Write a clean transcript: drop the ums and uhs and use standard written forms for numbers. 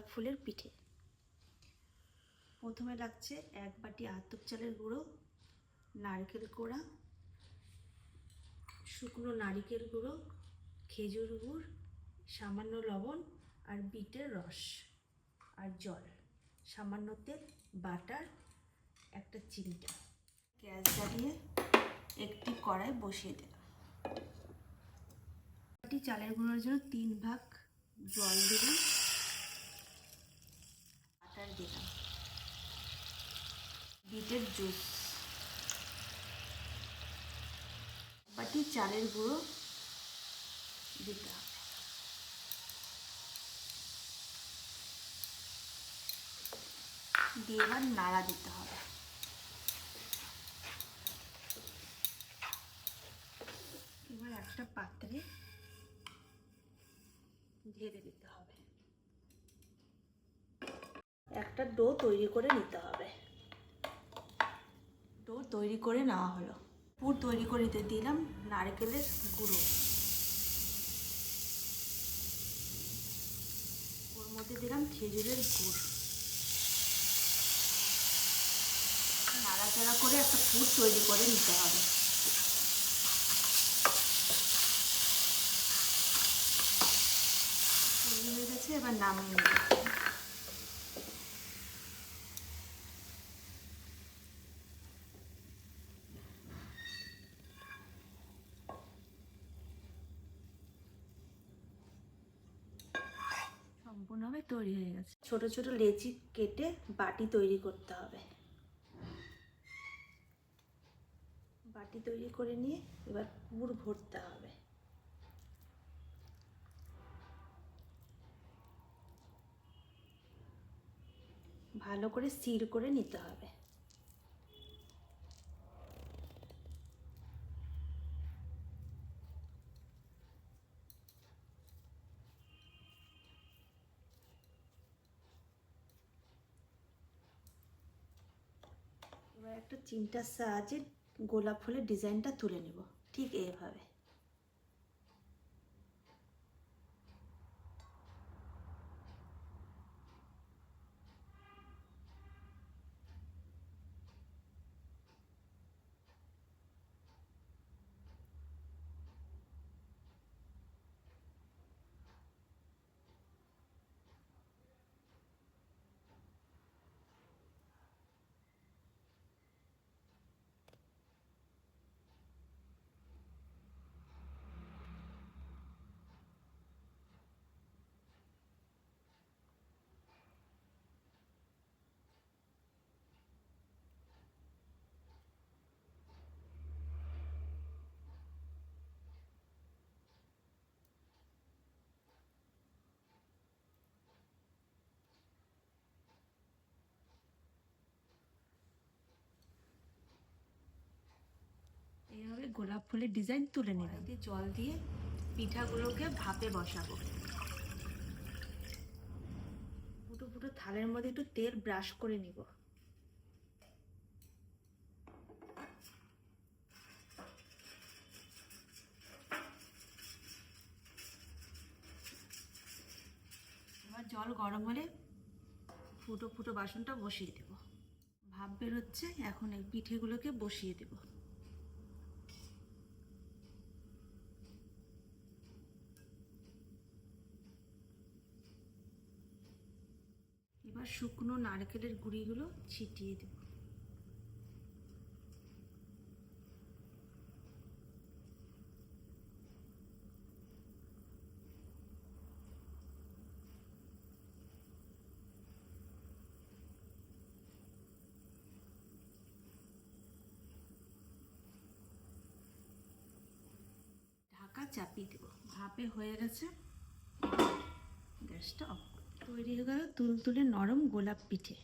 গোলাপ ফুলের পিঠে। প্রথমে লাগছে 1 বাটি আতপ চালের গুঁড়ো, নারকেল কোড়া, শুকনো নারিকেল গুঁড়ো, খেজুর গুড়, সামান্য লবণ আর বিটের রস আর জল, সামান্য তেল, বাটার, একটা চিমটা। গ্যাস জ্বালিয়ে একটি কড়াই বসিয়ে দিলাম। বাটি চালের গুঁড়োর জন্য 3 ভাগ জল দিলাম, বাটার দিলাম, বিটের জুস, বাটি চালের গুঁড়ো দিতে হবে, দিয়ে এবার নাড়া দিতে হবে। এবার একটা পাত্রে ঢেলে দিতে হবে। একটা ডো তৈরি করে নিতে হবে। ডো তৈরি করে নেওয়া হলো। পুর তৈরি করে দিলাম নারকেলের গুঁড়ো, ওর মধ্যে দিলাম খেজুরের গুড়, নাড়াচাড়া করে একটা পুর তৈরি করে নিতে হবে। তৈরি হয়ে গেছে, এবার নামিয়ে নেব। সম্পূর্ণভাবে তৈরি হয়ে গেছে। ছোট ছোট লেচি কেটে বাটি তৈরি করতে হবে। বাটি তৈরি করে নিয়ে এবার পুর ভরতে হবে। ভালো করে সিল করে নিতে হবে। এবার একটা চিমটার সাহায্যে গোলাপ ফুলের ডিজাইনটা তুলে নেব, ঠিক এইভাবে। এইভাবে গোলাপ ফুলের ডিজাইন তুলে নিলাম। এতে জল দিয়ে পিঠাগুলোকে ভাপে বসাবো। ফুটো ফুটো থালের মধ্যে একটু তেল ব্রাশ করে নিব। এবার জল গরম হলে ফুটো ফুটো বাসনটা বসিয়ে দেব। ভাপ বেরোচ্ছে, এখন এই পিঠেগুলোকে বসিয়ে দেব। এবার শুকনো নারকেলের গুঁড়িগুলো ছিটিয়ে দেব। ঢাকা চাপিয়ে দেব। ভাপে হয়ে গেছে, গ্যাসটা অফ। তৈরি হয়ে গেল তুলতুলে নরম গোলাপ পিঠে।